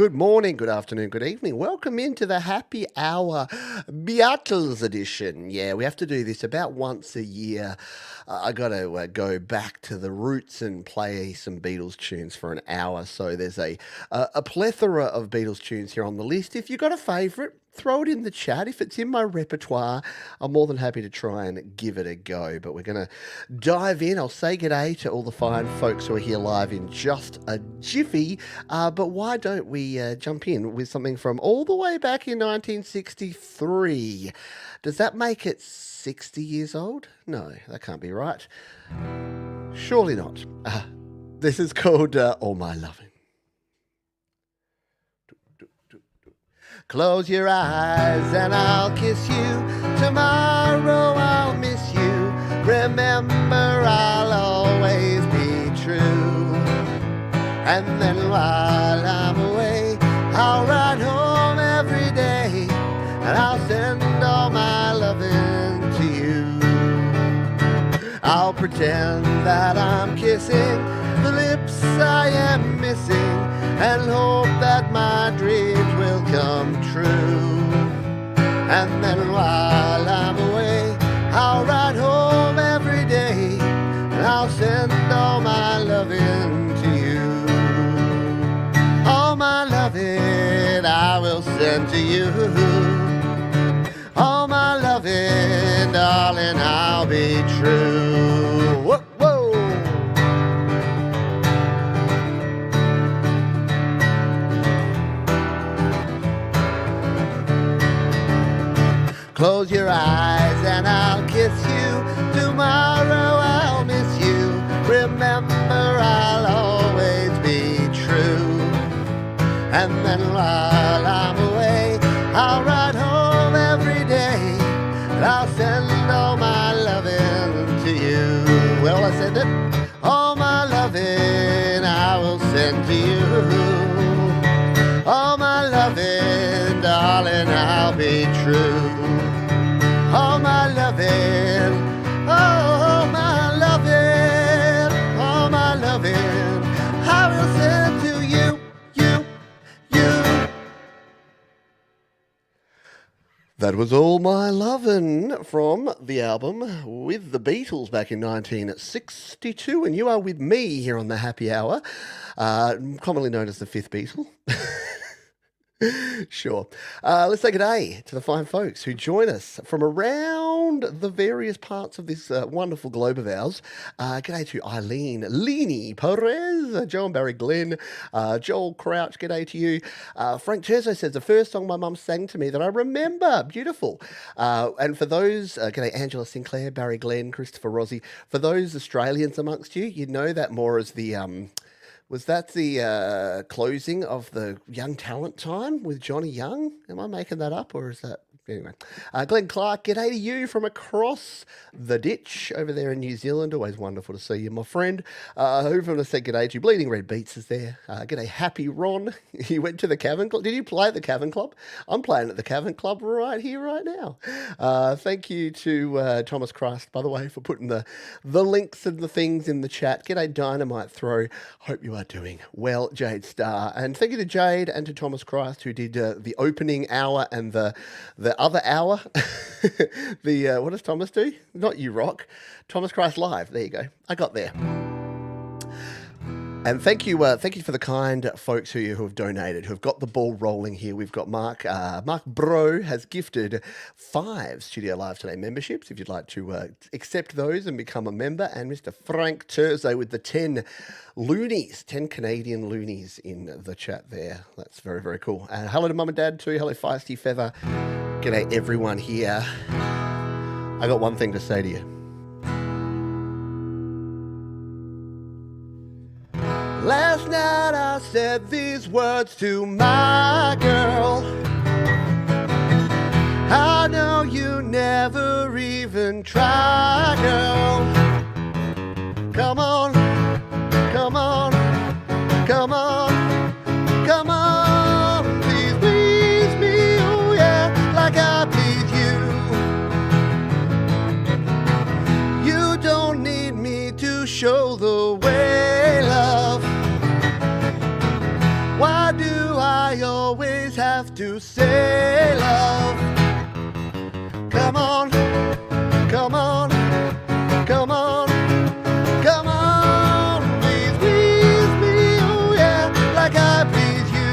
Good morning, good afternoon, good evening. Welcome into the Happy Hour BEATLES edition. Yeah, we have to do this about once a year. I got to go back to the roots and play some Beatles tunes for an hour. So there's a plethora of Beatles tunes here on the list. If you've got a favourite, throw it in the chat. If it's in my repertoire, I'm more than happy to try and give it a go. But we're going to dive in. I'll say g'day to all the fine folks who are here live in just a jiffy. But why don't we jump in with something from all the way back in 1963? Does that make it 60 years old? No, that can't be right. Surely not. This is called All My Loving. Close your eyes and I'll kiss you. Tomorrow I'll miss you. Remember, I'll always be true. And then while I'm away, I'll ride home every day, and I'll send all my loving to you. I'll pretend that I'm kissing the lips I am missing, and hope that my dreams will come true. And then while I'm away, I'll ride home every day, and I'll send all my loving to you. All my loving I will send to you. All my loving, darling, I'll be true. Whoa, whoa. Close your eyes and I'll kiss you. Tomorrow I'll miss you. Remember, I'll always be true. And then while I'm away, I'll ride home every day, and I'll send all my loving to you. Well, I said it. All my loving I will send to you. All my loving, darling, I'll be true. All my loving, oh, my loving, all my loving, I will send to you, you. That was All My Lovin' from the album with the Beatles back in 1962, and you are with me here on the Happy Hour, commonly known as the Fifth Beatle. Sure. Let's say good day to the fine folks who join us from around the various parts of this wonderful globe of ours. Good day to Eileen, Leanie Perez, Joe and Barry Glenn, Joel Crouch, good day to you. Frank Terzo says, the first song my mum sang to me that I remember. Beautiful. And for those, good day Angela Sinclair, Barry Glenn, Christopher Rossi. For those Australians amongst you, you know that more as the... Was that the closing of the Young Talent Time with Johnny Young? Am I making that up, or is that... Anyway, Glenn Clark, g'day to you from across the ditch over there in New Zealand. Always wonderful to see you, my friend. Who want to say g'day to? Bleeding Red Beats is there. G'day, Happy Ron. He went to the Cavern Club. Did you play at the Cavern Club? I'm playing at the Cavern Club right here, right now. Thank you to Thomas Christ, by the way, for putting the links and the things in the chat. G'day, Dynamite Throw. Hope you are doing well, Jade Star. And thank you to Jade and to Thomas Christ, who did the opening hour and the other hour. What does Thomas do? Not You Rock. Thomas Christ Live. There you go. I got there. And thank you for the kind folks who have donated, who have got the ball rolling here. We've got Mark Bro has gifted 5 Studio Live Today memberships, if you'd like to accept those and become a member. And Mr. Frank Terzo with the 10 loonies, 10 Canadian loonies in the chat there. That's very, very cool. And hello to Mum and Dad too. Hello, Feisty Feather. G'day everyone here. I got one thing to say to you. Last night I said these words to my girl. I know you never even try, girl. Come on, come on, come on, come on. Please me, oh yeah, like I please you. You don't need me to show the way, love. Why do I have to say, love. Come on, come on, come on, come on. Please, please me, oh yeah, like I please you.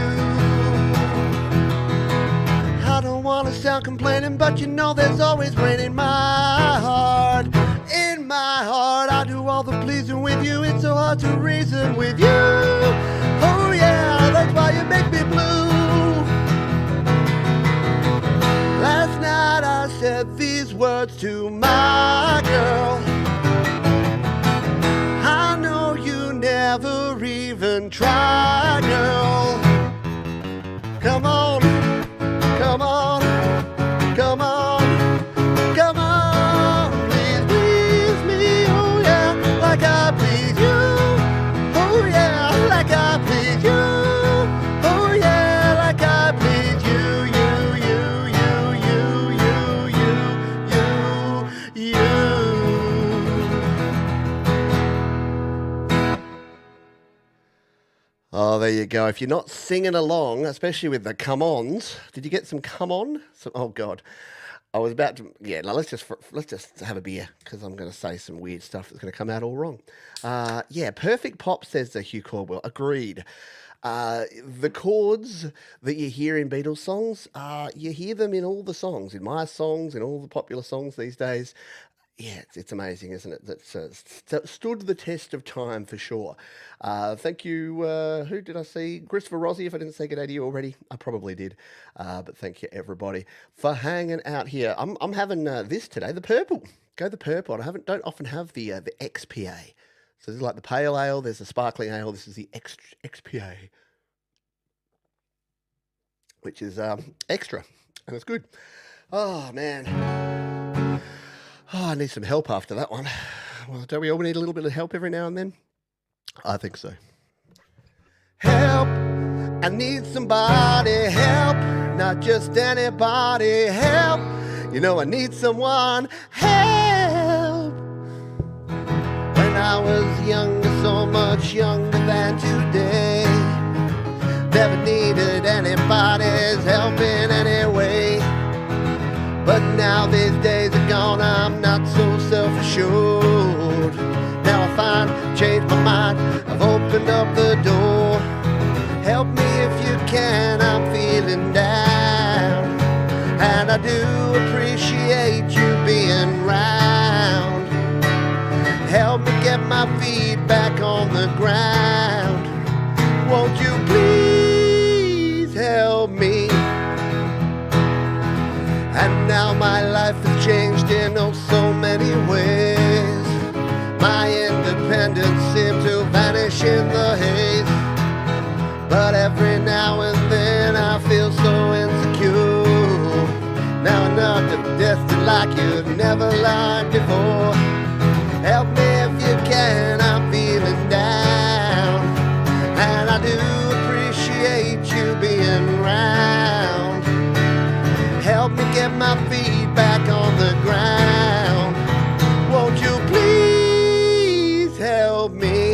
I don't want to sound complaining, but you know there's always rain in my heart. In my heart, I do all the pleasing with you. It's so hard to reason with you. Oh yeah, that's why you make me blue. Last night I said these words to my girl. I know you never even tried, girl. Come on, come on, come on, come on. Please, please me, oh yeah, like I please you. Oh yeah, like I please you. Oh yeah, like I please you. Oh, there you go. If you're not singing along, especially with the come-ons, did you get some come-on? Oh, God. I was about to... Yeah, no, let's just have a beer, because I'm going to say some weird stuff that's going to come out all wrong. Yeah, perfect pop, says Hugh Caldwell. Agreed. The chords that you hear in Beatles songs, you hear them in all the songs, in my songs, in all the popular songs these days. Yeah, it's amazing, isn't it? That's stood the test of time for sure. Thank you. Who did I see? Christopher Rossi. If I didn't say good day to you already, I probably did. But thank you, everybody, for hanging out here. I'm having this today, the purple. Go the purple. Don't often have the XPA. So this is like the pale ale. There's the sparkling ale. This is the XPA, which is extra, and it's good. Oh man. Oh, I need some help after that one. Well, don't we all need a little bit of help every now and then? I think so. Help! I need somebody. Help! Not just anybody. Help! You know I need someone. Help! When I was younger, so much younger than today, never needed anybody's help in any way. But now these days are gone, I'm not so self-assured. Now I find, changed my mind, I've opened up the door. Help me if you can, I'm feeling down. And I do appreciate you being round. Help me get my feet back on the ground. Won't you please help me? And now my life has changed in oh so many ways. My independence seemed to vanish in the haze. But every now and then I feel so insecure. Now I'm not destined like you've never lied before. Help me if you can, I'm feeling down. And I do appreciate you being round. Help me get my feet back on the ground. Won't you please help me?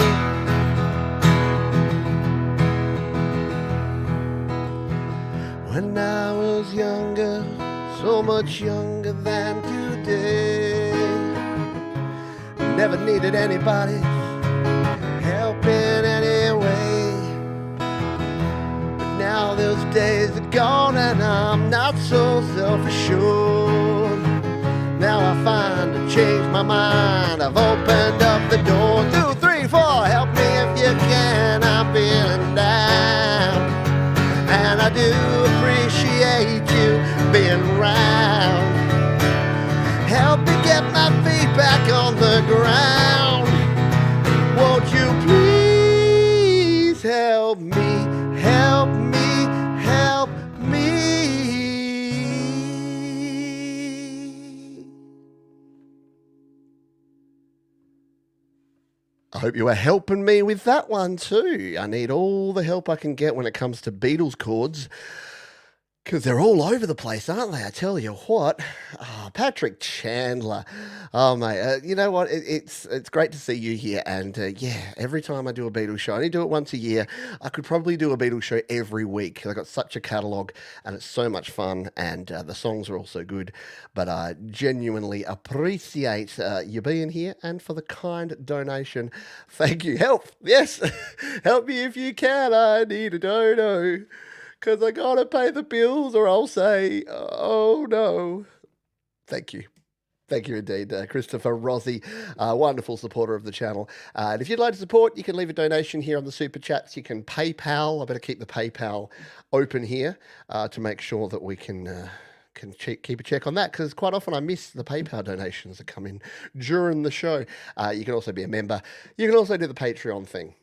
When I was younger, so much younger than today, never needed anybody's help in any way. But now those days are gone and I'm not so self-assured. Now I find to change my mind, I've opened up the door. 2, 3, 4, help me if you can, I'm feeling down. And I do appreciate you being round. Help me get my feet back on the ground. Won't you please help me, help me, help me? I hope you are helping me with that one too. I need all the help I can get when it comes to Beatles chords. Because they're all over the place, aren't they? I tell you what. Oh, Patrick Chandler. Oh, mate. You know what? It's great to see you here. And yeah, every time I do a Beatles show, I only do it once a year. I could probably do a Beatles show every week because I've got such a catalogue and it's so much fun. And the songs are also good. But I genuinely appreciate you being here and for the kind donation. Thank you. Help. Yes. Help me if you can. I need a dono. Because I gotta pay the bills or I'll say, oh no. Thank you. Thank you indeed, Christopher Rossi, wonderful supporter of the channel. And if you'd like to support, you can leave a donation here on the Super Chats. You can PayPal. I better keep the PayPal open here to make sure that we can keep a check on that, because quite often I miss the PayPal donations that come in during the show. You can also be a member. You can also do the Patreon thing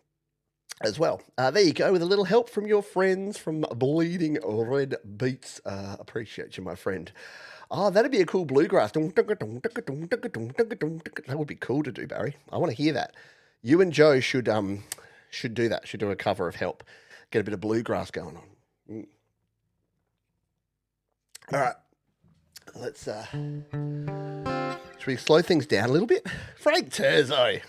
as well. There you go, with a little help from your friends from Bleeding Red Beats. Appreciate you, my friend. Oh, that'd be a cool bluegrass. That would be cool to do, Barry. I want to hear that. You and Joe should do that. Should do a cover of Help. Get a bit of bluegrass going on. All right. Let's should we slow things down a little bit? Frank Terzo.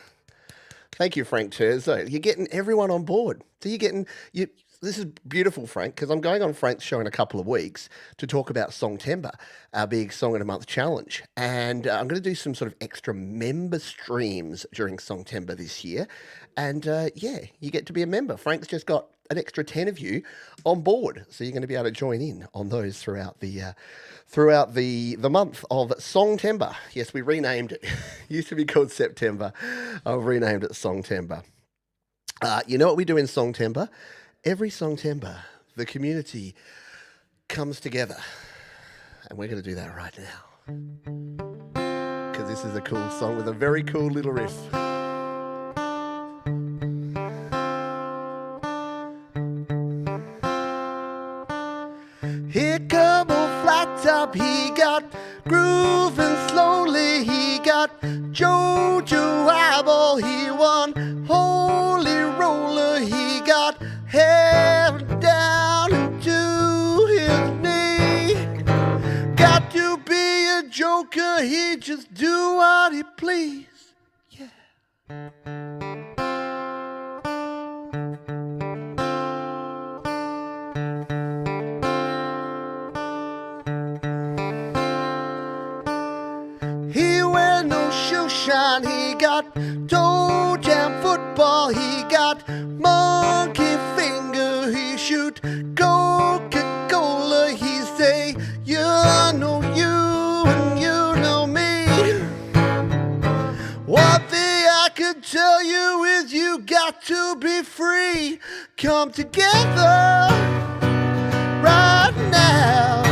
Thank you, Frank Terzo. You're getting everyone on board. So you're getting you. This is beautiful, Frank, because I'm going on Frank's show in a couple of weeks to talk about Songtember, our big Song in a Month challenge. And I'm going to do some sort of extra member streams during Songtember this year. And yeah, you get to be a member. Frank's just got an extra 10 of you on board. So you're going to be able to join in on those throughout the month of Songtember. Yes, we renamed it. It used to be called September. I've renamed it Songtember. You know what we do in Songtember? Every Songtember, the community comes together. And we're going to do that right now. Because this is a cool song with a very cool little riff. Here come old flat top, he got grooving slowly, he got Jojo Eyeball, he won Holy Roller, he got hair down into his knee. Got to be a joker, he just do what he please. Yeah. He wear no shoe shine, he got toe jam football, he got monkey finger, he shoot Coca-Cola, he say, you know you and you know me. One thing I can tell you is you got to be free. Come together right now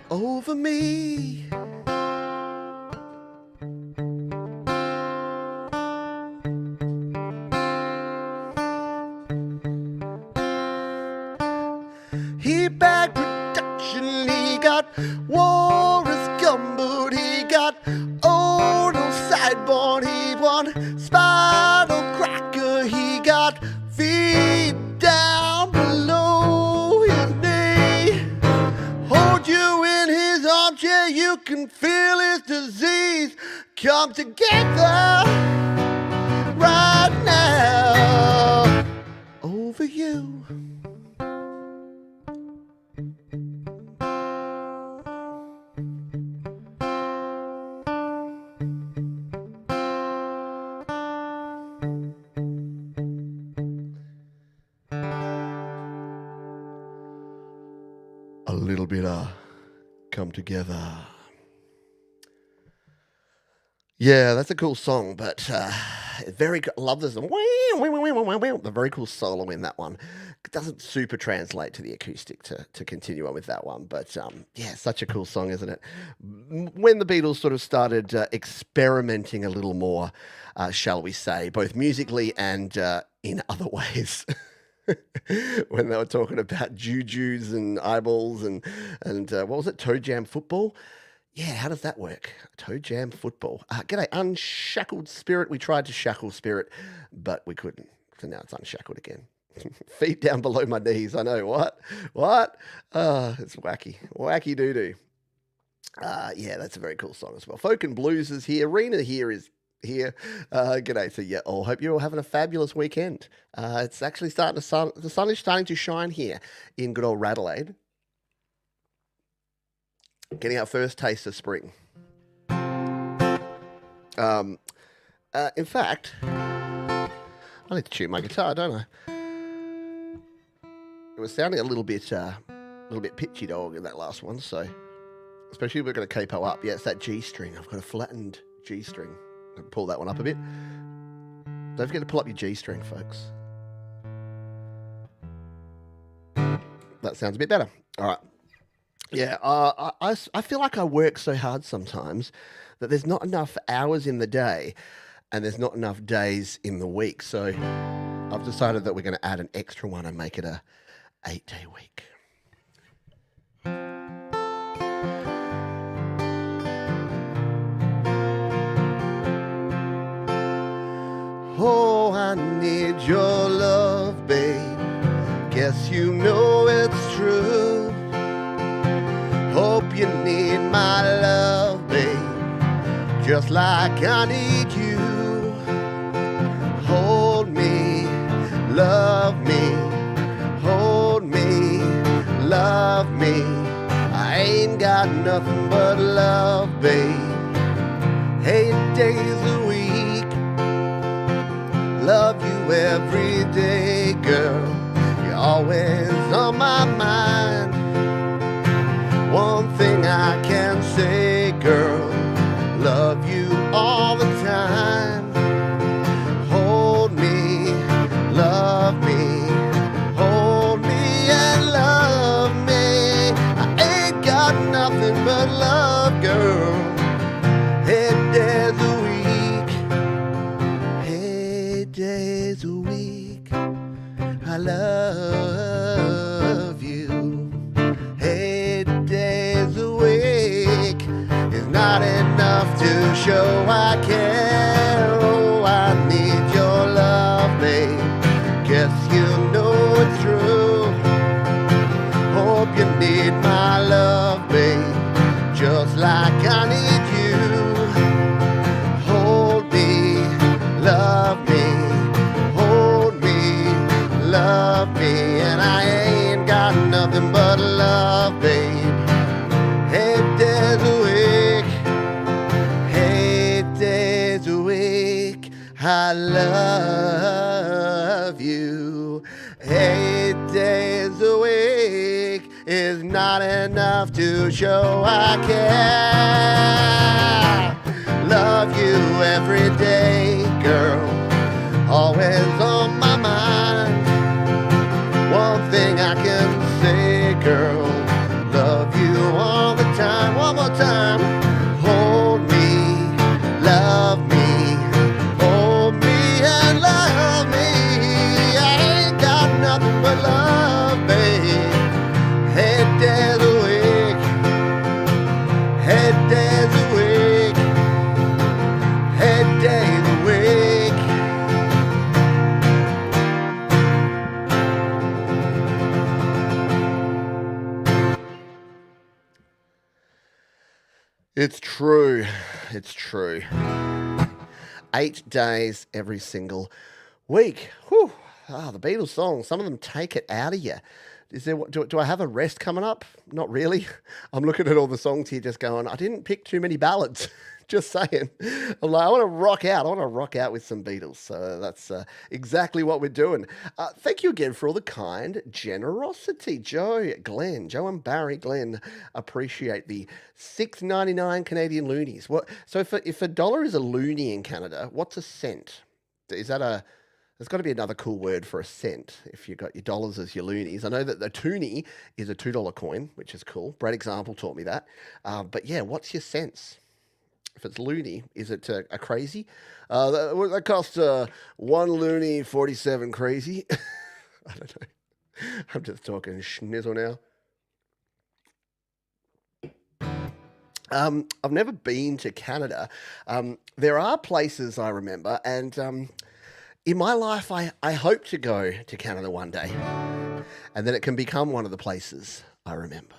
over me. He bagged production, he got Walrus Gumboot, he got Odell Sideboard, he won Spiral Cracker, he got feet down below his knee. Hold you in his armchair, you can feel his disease. Come together right now over you. A little bit of Come Together. Yeah, that's a cool song, but very love this. The very cool solo in that one. It doesn't super translate to the acoustic to continue on with that one, but yeah, such a cool song, isn't it? When the Beatles sort of started experimenting a little more, shall we say, both musically and in other ways. When they were talking about jujus and eyeballs and what was it, toe jam football? Yeah, how does that work? Toe jam football. G'day, Unshackled Spirit. We tried to shackle Spirit, but we couldn't. So now it's unshackled again. Feet down below my knees. I know. What? What? It's wacky. Wacky doo-doo. Yeah, that's a very cool song as well. Folk and Blues is here. Rena here is here. G'day to you all. Hope you're all having a fabulous weekend. It's actually starting to the sun is starting to shine here in good old Radelaide. Getting our first taste of spring. In fact, I need to tune my guitar, don't I? It was sounding a little bit pitchy dog in that last one, so especially if we're going to capo up. Yeah, it's that G string. I've got a flattened G string. I'll pull that one up a bit. Don't forget to pull up your G string, folks. That sounds a bit better. All right. Yeah, I feel like I work so hard sometimes that there's not enough hours in the day and there's not enough days in the week. So I've decided that we're going to add an extra one and make it a 8-day week. Oh, I need your love, babe. Guess you know it's true. Hope you need my love, babe, just like I need you. Hold me, love me, hold me, love me. I ain't got nothing but love, babe. 8 days a week, love you every day, girl. You're always on my mind. One thing I can say, girl, love you all the time. Hold me, love me, hold me and love me. I ain't got nothing but love, girl. 8 days a week, 8 days a week, I love you. 8 days a week is not enough to show I care. Oh, I need your love, babe. Guess you know it's true. Hope you need my love, babe, just like I need you. Hold me, love me, hold me, love me, and I ain't got nothing but love, babe. 8 days a week, 8 days a week, I love you. 8 days a week is not enough to show I care. Love you every day, girl, always on my mind. One thing I can say, girl, love you all the time. One more time. Hold me, love me, hold me and love me. I ain't got nothing but love, babe. 8 days a week, 8 days a week, 8 days a week. It's true. It's true. 8 days every single week. Whew. Ah, the Beatles songs, some of them take it out of you. Is there? Do I have a rest coming up? Not really. I'm looking at all the songs here just going, I didn't pick too many ballads. Just saying. I'm like, I want to rock out. I want to rock out with some Beatles. So that's exactly what we're doing. Thank you again for all the kind generosity. Joe and Barry Glenn appreciate the $6.99 Canadian loonies. What? So if a dollar is a loonie in Canada, what's a cent? Is that a... There's got to be another cool word for a cent if you've got your dollars as your loonies. I know that the toonie is a $2 coin, which is cool. Brad Example taught me that. But yeah, what's your cents? If it's loony, is it a crazy? That costs 1 loony, 47 crazy. I don't know. I'm just talking schnizzle now. I've never been to Canada. There are places I remember, and In my life, I hope to go to Canada one day, and then it can become one of the places I remember.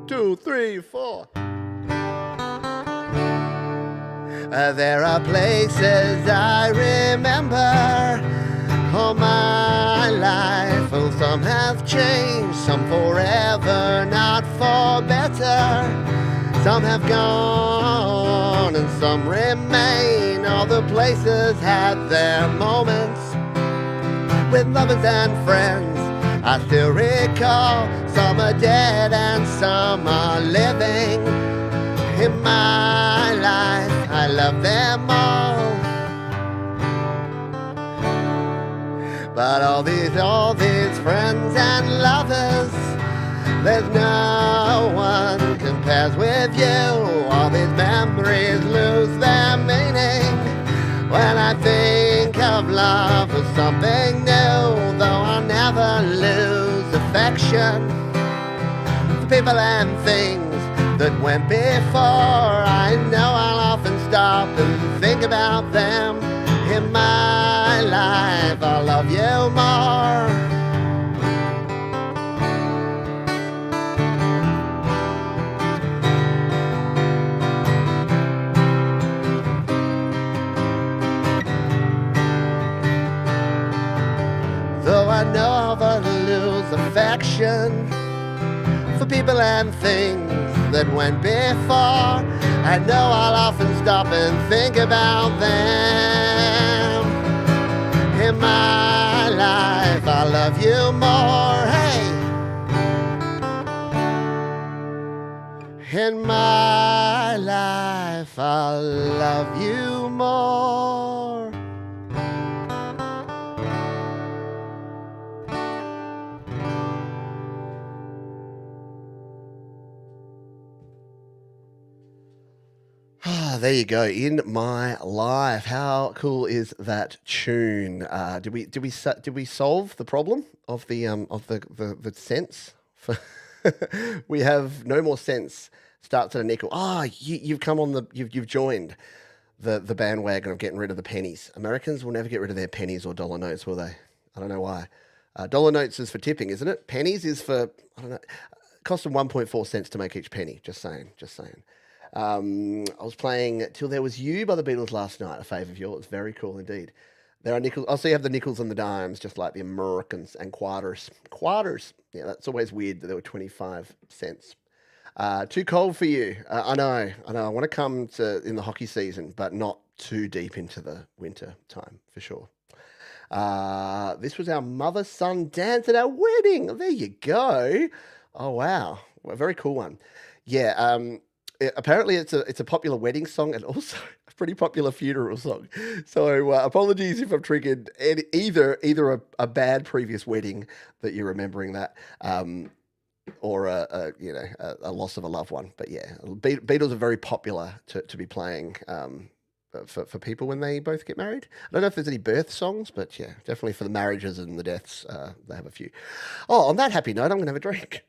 2, 3, 4. There are places I remember all my life. Well, some have changed, some forever, not for better. Some have gone and some remain. All the places had their moments with lovers and friends. I still recall some are dead and some are living. In my life, I love them all. But all these friends and lovers, there's no one compares with you. All these memories lose their meaning when I think of love as something new. Though I'll never lose affection for people and things that went before. I know I'll often stop and think about them. In my life, I'll love you more. Though I know I'll lose affection for people and things that went before, I know I'll often stop and think about them. In my life, I love you more. Hey! In my life, I'll love you more. There you go. In my life. How cool is that tune? Did we solve the problem of the sense? We have no more sense. Starts at a nickel. You've come on you've joined the bandwagon of getting rid of the pennies. Americans will never get rid of their pennies or dollar notes, will they? I don't know why. Dollar notes is for tipping, isn't it? Pennies is for, I don't know. It cost them 1.4 cents to make each penny. Just saying. I was playing Till There Was You by the Beatles last night, a favourite of yours. Very cool indeed. There are nickels. Also, you have the nickels and the dimes, just like the Americans, and quarters. Quarters. Yeah, that's always weird that there were 25 cents. Too cold for you. I know. I want to come in the hockey season, but not too deep into the winter time, for sure. This was our mother-son dance at our wedding. There you go. Oh, wow. A very cool one. Yeah, apparently it's a popular wedding song and also a pretty popular funeral song. So apologies if I've triggered either a bad previous wedding that you're remembering that, or a loss of a loved one. But yeah, Beatles are very popular to be playing for people when they both get married. I don't know if there's any birth songs, but yeah, definitely for the marriages and the deaths, they have a few. Oh, on that happy note, I'm going to have a drink.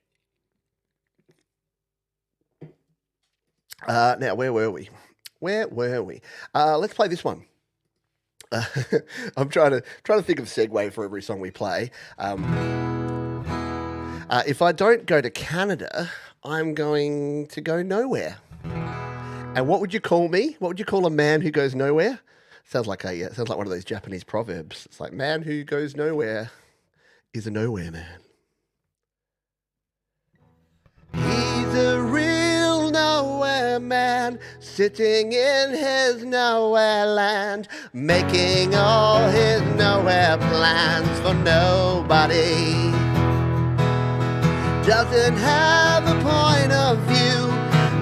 Now, where were we? Let's play this one. I'm trying to think of segue for every song we play. If I don't go to Canada, I'm going to go nowhere. And what would you call me? What would you call a man who goes nowhere? Sounds like one of those Japanese proverbs. It's like, man who goes nowhere is a nowhere man. He's a real nowhere man, sitting in his nowhere land, making all his nowhere plans for nobody. Doesn't have a point of view,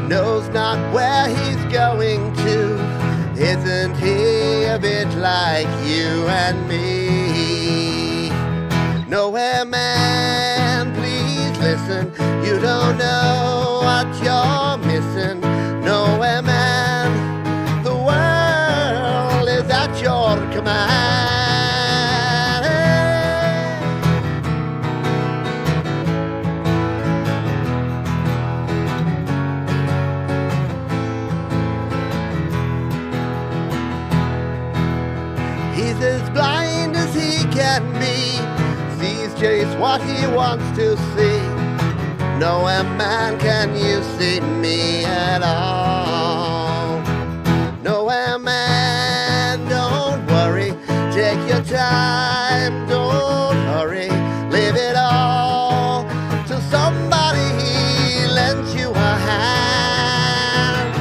knows not where he's going to. Isn't he a bit like you and me? Nowhere man, please listen. You don't know what you're missing. Nowhere man, the world is at your command. just what he wants to see. Nowhere, man, can you see me at all. Nowhere, man, don't worry. Take your time, don't hurry. Leave it all to somebody he lends you a hand.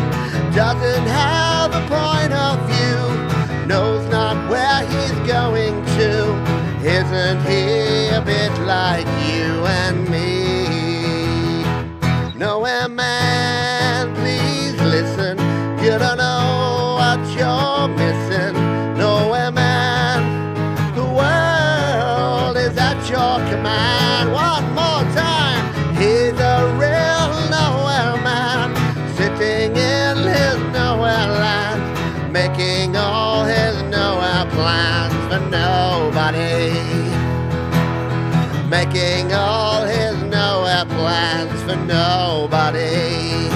Doesn't have a point of view, knows not where he's going to. Isn't he a bit like you and me? Nowhere, man, please listen. You don't know what you're missing. Nowhere, man, the world is at your command. One more time. He's a real nowhere man, sitting in his nowhere land, making all his nowhere plans for nobody. Making all his nowhere plans for nobody.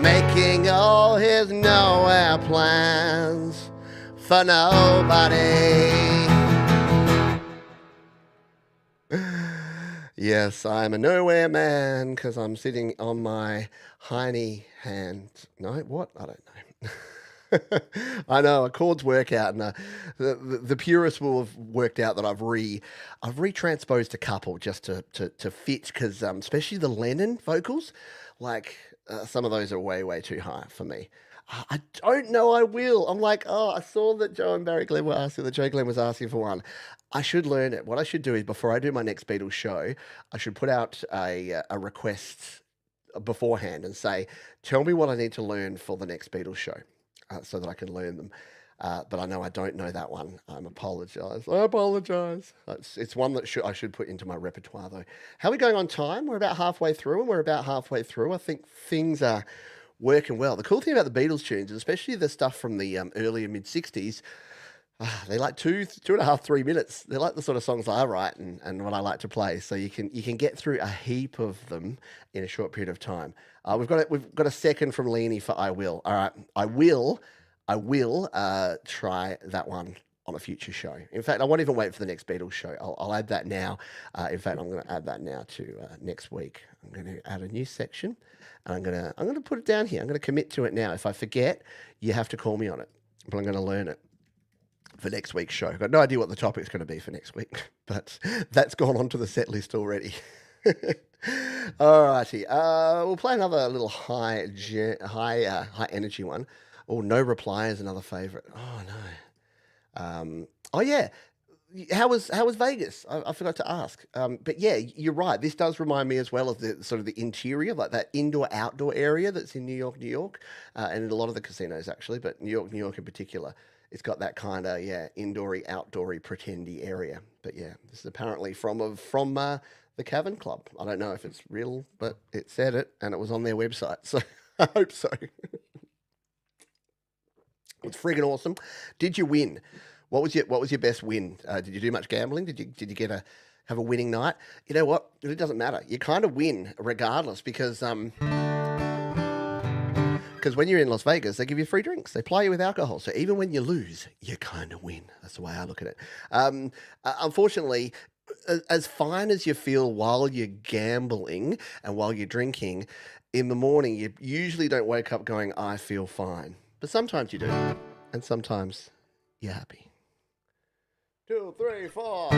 Making all his nowhere plans for nobody. Yes, I'm a nowhere man because I'm sitting on my hiney hand. No, what? I don't know. I know a chords work out, and the purists will have worked out that I've retransposed a couple just to fit, because especially the Lennon vocals, like some of those are way too high for me. I don't know. I will. I'm like, I saw that Joe and Barry Glenn were asking, that Joe Glenn was asking for one. I should learn it. What I should do is, before I do my next Beatles show, I should put out a request beforehand and say, tell me what I need to learn for the next Beatles show. So that I can learn them. But I know I don't know that one. I apologise. It's one that I should put into my repertoire, though. How are we going on time? We're about halfway through, I think things are working well. The cool thing about the Beatles tunes, especially the stuff from the early and mid-60s, they like 2.5, 3 minutes. They're like the sort of songs I write and what I like to play. So you can get through a heap of them in a short period of time. We've got a second from Leanie for I Will. All right, I will try that one on a future show. In fact, I won't even wait for the next Beatles show. I'll add that now. In fact, I'm going to add that now to next week. I'm going to add a new section, and I'm going to put it down here. I'm going to commit to it now. If I forget, you have to call me on it. But I'm going to learn it for next week's show. I've got no idea what the topic's going to be for next week, but that's gone onto the set list already. Alrighty, we'll play another little high energy one. Oh, No Reply is another favourite. Oh no. Oh yeah. How was Vegas? I forgot to ask. But yeah, you're right. This does remind me as well of the sort of the interior, like that indoor-outdoor area that's in New York, and in a lot of the casinos actually, but New York in particular. It's got that kind of, indoory, outdoory, pretendy area. But yeah, this is apparently from the Cavern Club. I don't know if it's real, but it said it, and it was on their website, so I hope so. It's friggin' awesome. Did you win? What was your best win? Did you do much gambling? Did you have a winning night? You know what? It doesn't matter. You kind of win regardless, because when you're in Las Vegas, they give you free drinks. They ply you with alcohol. So even when you lose, you kind of win. That's the way I look at it. Unfortunately, as fine as you feel while you're gambling and while you're drinking, in the morning, you usually don't wake up going, I feel fine. But sometimes you do. And sometimes you're happy. 2, 3, 4.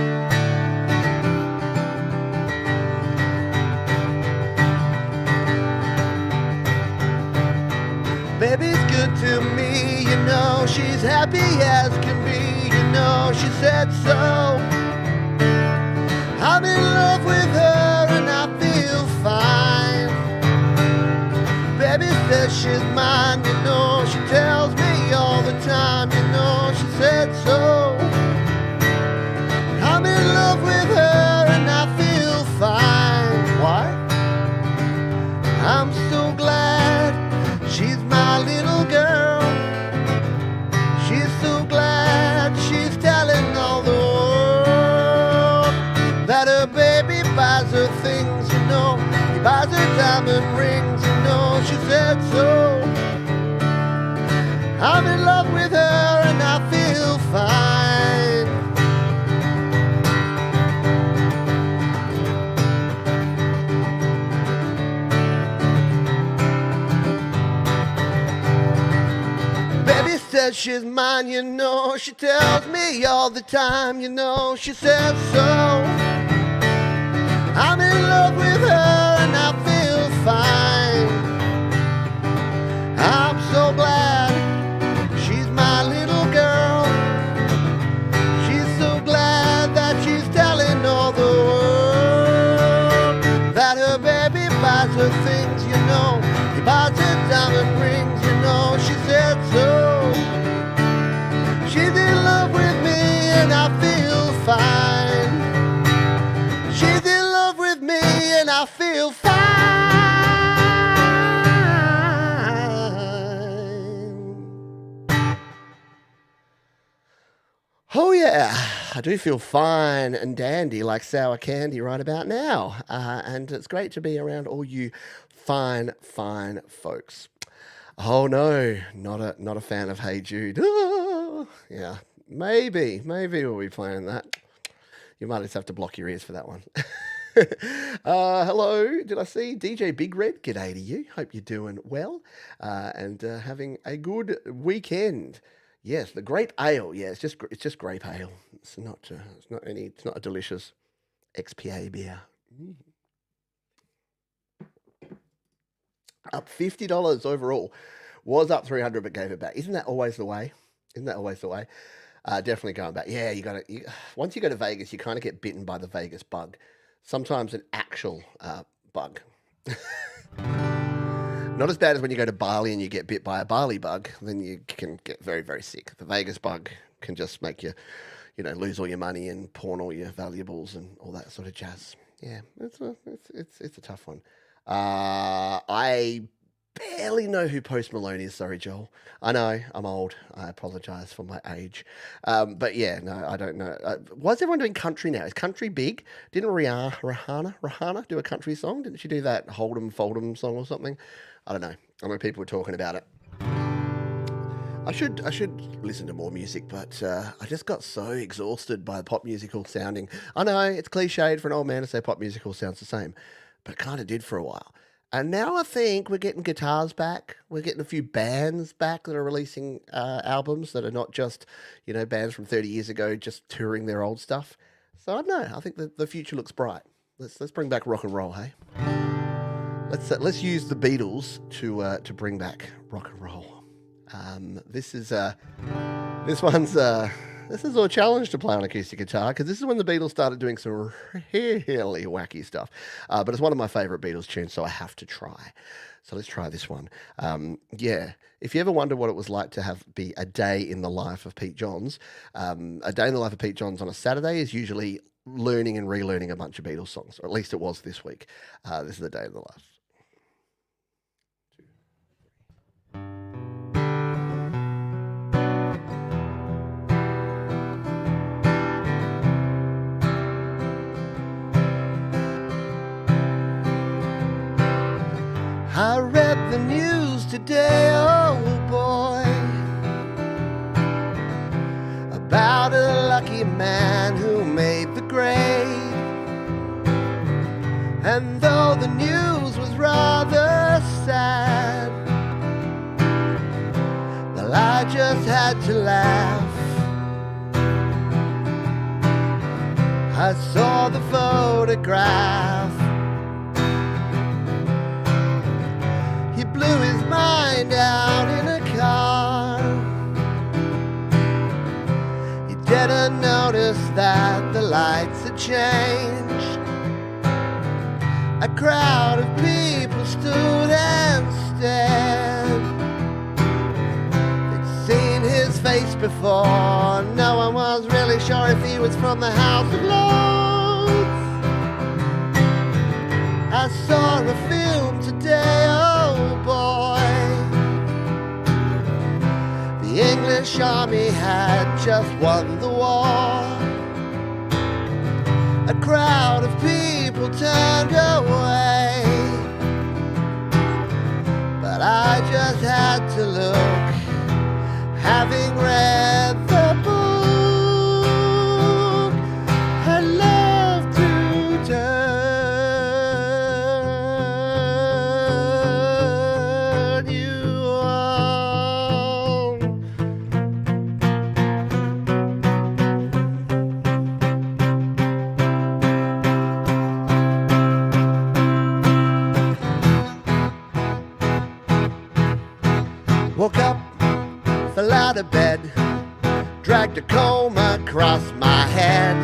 Baby's good to me, you know, she's happy as can be, you know, she said so. I'm in love with her and I feel fine. Baby says she's mine, you know, she tells me all the time, you know, she said so. I'm in love with her and I feel fine. Why? I'm so glad she's my little girl. She's so glad she's telling all the world that her baby buys her things, you know. He buys her diamond rings, you know. She said so. I'm in love with her and I feel fine. says she's mine, you know. She tells me all the time, you know. She says so. I'm in love with her and I feel fine. I'm so glad she's my little girl. She's so glad that she's telling all the world that her baby buys her things, you know. He buys her diamond rings, you know. She said so. She's in love with me and I feel fine. She's in love with me and I feel fine. Oh yeah, I do feel fine and dandy like sour candy right about now. And it's great to be around all you fine folks. Oh no, not a fan of Hey Jude. Ah, yeah, maybe we'll be playing that. You might just have to block your ears for that one. Hello, did I see DJ Big Red? G'day to you. Hope you're doing well and having a good weekend. Yes, the grape ale. Yeah, it's just grape ale. It's not a delicious XPA beer. Up $50 overall. Was up 300 but gave it back. Isn't that always the way? Definitely going back. Yeah, once you go to Vegas, you kind of get bitten by the Vegas bug. Sometimes an actual bug. Not as bad as when you go to Bali and you get bit by a Bali bug. Then you can get very, very sick. The Vegas bug can just make you, lose all your money and pawn all your valuables and all that sort of jazz. Yeah, it's a tough one. I barely know who Post Malone is. Sorry, Joel. I know I'm old. I apologize for my age. But yeah, no, I don't know. Why is everyone doing country now? Is country big? Didn't Rihanna do a country song? Didn't she do that Hold 'em Fold 'em song or something? I don't know. I know people were talking about it. I should listen to more music, but I just got so exhausted by pop musical sounding. I know it's cliched for an old man to say pop musical sounds the same, but it kind of did for a while. And now I think we're getting guitars back. We're getting a few bands back that are releasing albums that are not just, bands from 30 years ago just touring their old stuff. So I don't know. I think the future looks bright. Let's bring back rock and roll, hey? Let's use the Beatles to bring back rock and roll. This is a challenge to play on acoustic guitar because this is when the Beatles started doing some really wacky stuff. But it's one of my favourite Beatles tunes, so I have to try. So let's try this one. If you ever wonder what it was like to be a day in the life of Pete Johns, a day in the life of Pete Johns on a Saturday is usually learning and relearning a bunch of Beatles songs, or at least it was this week. This is the day in the life. I read the news today, oh boy, about a lucky man who made the grade. And though the news was rather sad, well, I just had to laugh. I saw the photograph. Blew his mind out in a car. He didn't notice that the lights had changed. A crowd of people stood and stared. They'd seen his face before. No one was really sure if he was from the House of Lords. I saw a film today, oh boy. The English army had just won the war. A crowd of people turned away, but I just had to look, having read the book. I love to turn you on. Woke up, fell out of bed, dragged a comb across my head.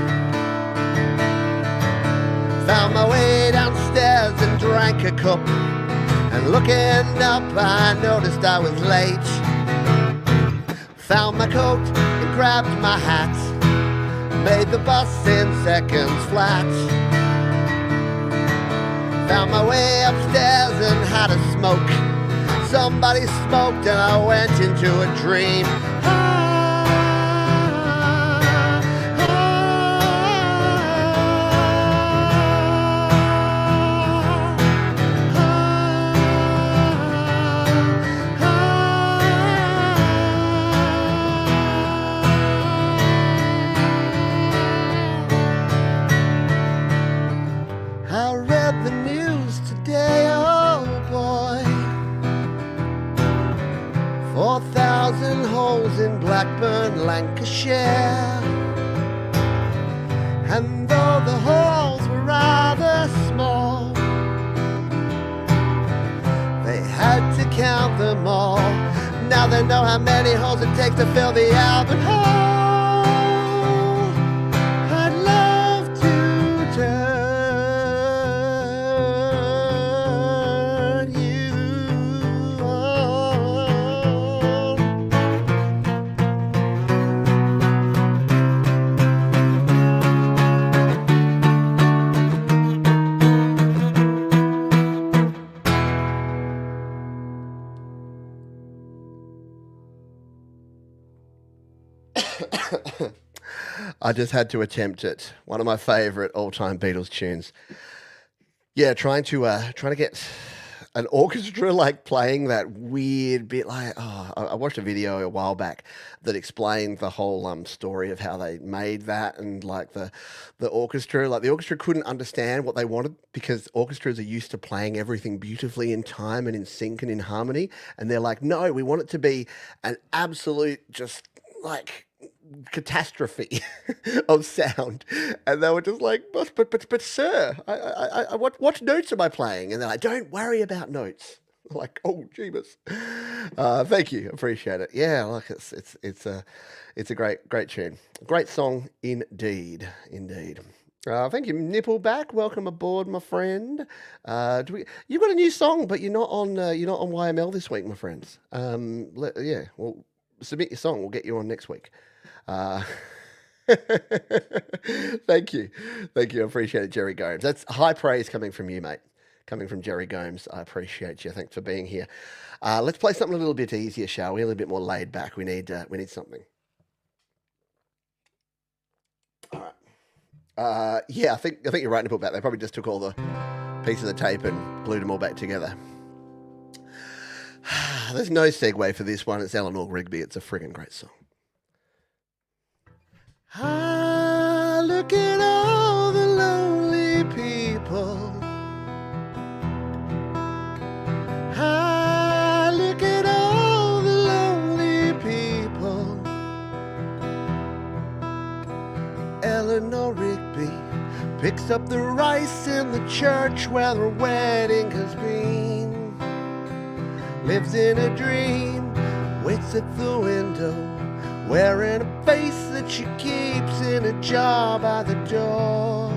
Found my way downstairs and drank a cup. And looking up, I noticed I was late. Found my coat and grabbed my hat. Made the bus in seconds flat. Found my way upstairs and had a smoke. Somebody smoked and I went into a dream. I read the news today, oh boy. 4,000 holes in Blackburn, Lancashire. And though the holes were rather small, they had to count them all. Now they know how many holes it takes to fill the Albert Hall. I'd love to turn you on. I just had to attempt it. One of my favourite all-time Beatles tunes. Yeah, trying to get an orchestra like playing that weird bit. Like, I watched a video a while back that explained the whole story of how they made that, and like the orchestra. Like the orchestra couldn't understand what they wanted because orchestras are used to playing everything beautifully in time and in sync and in harmony, and they're like, no, we want it to be an absolute just like catastrophe of sound. And they were just like, but sir, I what notes am I playing? And they're like, don't worry about notes. Like, oh jeebus. Thank you, appreciate it. Yeah, like it's a great tune, great song indeed. Thank you, Nippleback. Welcome aboard, my friend. You've got a new song, but you're not on YML this week, my friends. Well, submit your song. We'll get you on next week. Thank you. I appreciate it, Jerry Gomes. That's high praise coming from you, mate. Coming from Jerry Gomes. I appreciate you. Thanks for being here. Let's play something a little bit easier, shall we? A little bit more laid back. We need something. All right. I think you're right to put back. They probably just took all the pieces of tape and glued them all back together. There's no segue for this one. It's Eleanor Rigby. It's a friggin' great song. Look at all the lonely people. Look at all the lonely people. Eleanor Rigby picks up the rice in the church where the wedding has been. Lives in a dream, waits at the window, wearing a face that she keeps in a jar by the door.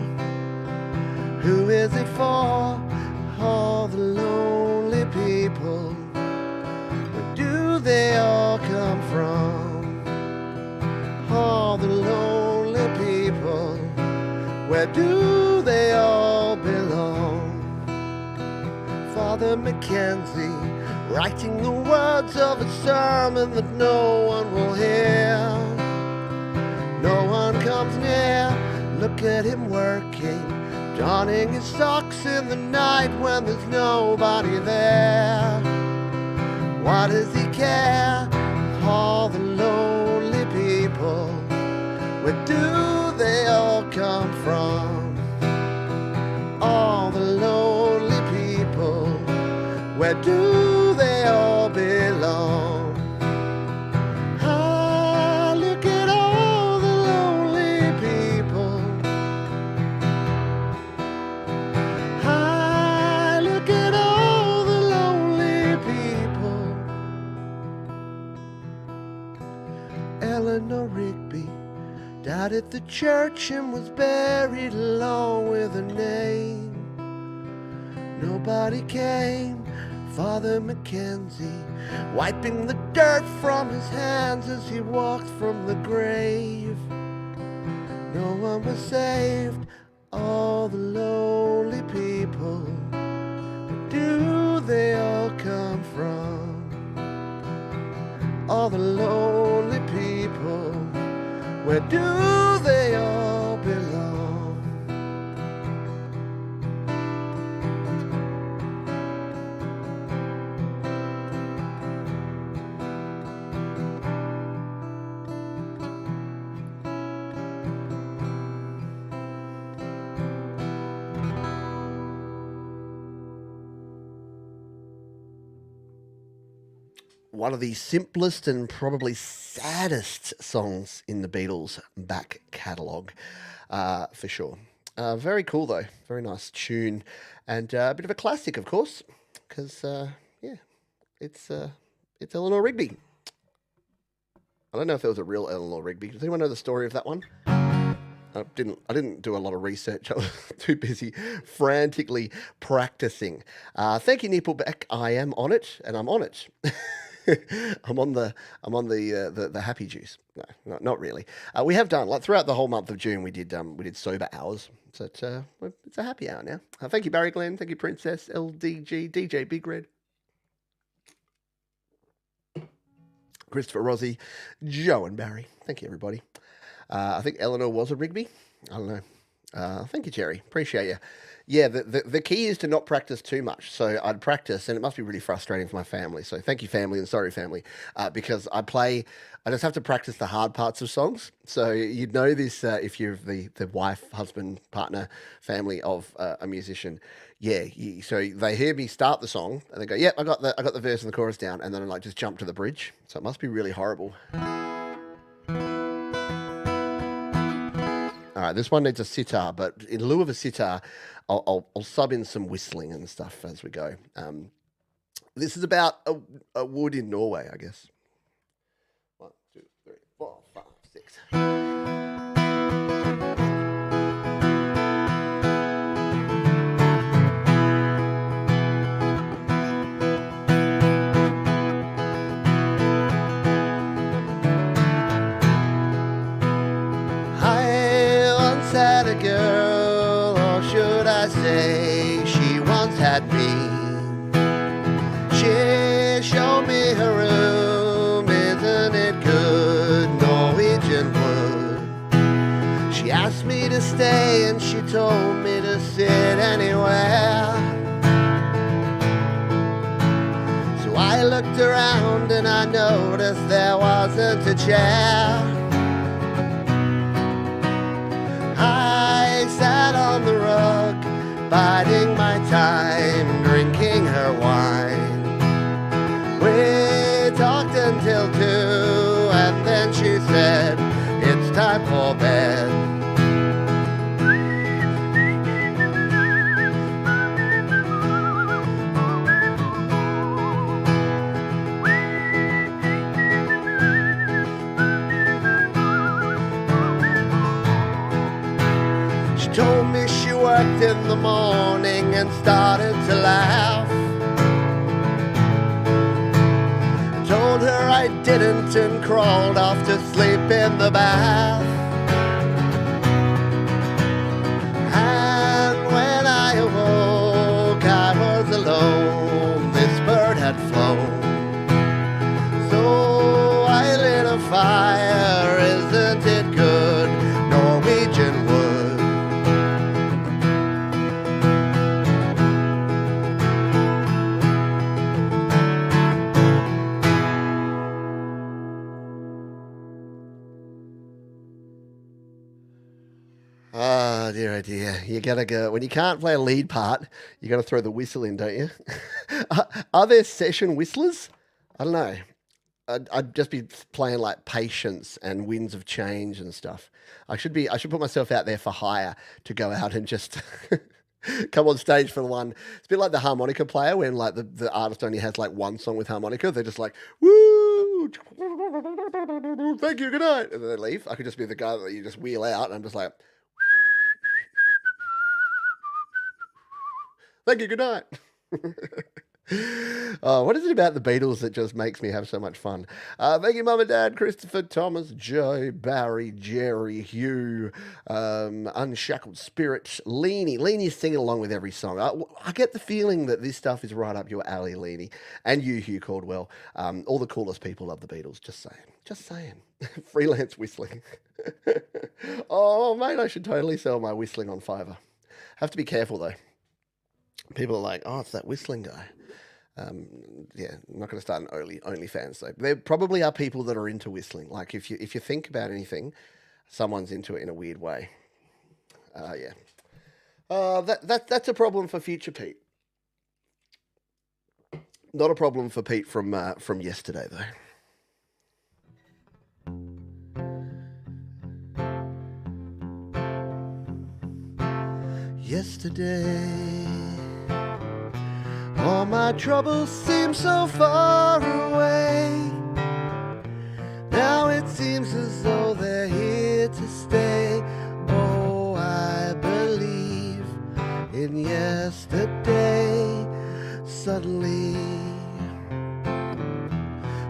Who is it for? All the lonely people. Where do they all come from? All the lonely people. Where do they all belong? Father Mackenzie, writing the words of a sermon that no one will hear. No one comes near. Look at him working, donning his socks in the night when there's nobody there. Why does he care? All the lonely people. Where do they all come from? All the lonely people. Where do they all belong? Look at all the lonely people. Look at all the lonely people. Eleanor Rigby died at the church and was buried along with her name. Nobody came. Father Mackenzie wiping the dirt from his hands as he walked from the grave. No one was saved. All the lonely people. Where do they all come from? All the lonely people. Where do they all belong? One of the simplest and probably saddest songs in the Beatles' back catalogue, for sure. Very cool, though. Very nice tune. And a bit of a classic, of course, because, yeah, it's Eleanor Rigby. I don't know if there was a real Eleanor Rigby. Does anyone know the story of that one? I didn't do a lot of research. I was too busy frantically practicing. Thank you, Nippleback. I am on it, and I'm on it. I'm on the happy juice. No, not really. We have done, like, throughout the whole month of June, we did sober hours. So it's a happy hour now. Thank you, Barry Glenn. Thank you, Princess LDG, DJ Big Red, Christopher Rossi, Joe and Barry. Thank you, everybody. I think Eleanor was a Rigby. I don't know. Thank you, Jerry. Appreciate you. Yeah, the key is to not practice too much. So I'd practice, and it must be really frustrating for my family. So thank you, family, and sorry, family, because I just have to practice the hard parts of songs. So you'd know this if you're the wife, husband, partner, family of a musician. Yeah, so they hear me start the song, and they go, "Yep, I got the verse and the chorus down," and then I just jump to the bridge. So it must be really horrible. All right, this one needs a sitar, but in lieu of a sitar, I'll sub in some whistling and stuff as we go. This is about a wood in Norway, I guess. 1, 2, 3, 4, 5, 6. Had a girl, or should I say, she once had me. She showed me her room, isn't it good, Norweigan Wood. She asked me to stay and she told me to sit anywhere. So I looked around and I noticed there wasn't a chair. I sat on the rug, biding my time, drinking her wine. We talked until 2, and then she said, "It's time for bed." Told me she worked in the morning and started to laugh. I told her I didn't and crawled off to sleep in the bath. And when I awoke, I was alone. This bird had flown. So I lit a fire, isn't it good, Norweigan Wood. Oh, dear, oh dear. You gotta go. When you can't play a lead part, you gotta throw the whistle in, don't you? Are there session whistlers? I don't know. I'd just be playing like Patience and Winds of Change and stuff. I should put myself out there for hire to go out and just come on stage for the one. It's a bit like the harmonica player when like the artist only has like one song with harmonica. They're just like, woo! Thank you, good night. And then they leave. I could just be the guy that you just wheel out, and I'm just like, thank you, good night. What is it about the Beatles that just makes me have so much fun? Thank you, Mum and Dad, Christopher, Thomas, Joe, Barry, Jerry, Hugh, Unshackled Spirit, Leanie. Leanie's singing along with every song. I get the feeling that this stuff is right up your alley, Leanie. And you, Hugh Caldwell. All the coolest people love the Beatles. Just saying. Just saying. Freelance whistling. Oh, mate, I should totally sell my whistling on Fiverr. Have to be careful, though. People are like, oh, it's that whistling guy. Yeah, I'm not going to start an OnlyFans though. There probably are people that are into whistling. Like if you think about anything, someone's into it in a weird way. Yeah. That's a problem for future Pete. Not a problem for Pete from yesterday though. Yesterday, all my troubles seem so far away. Now it seems as though they're here to stay. Oh, I believe in yesterday. Suddenly,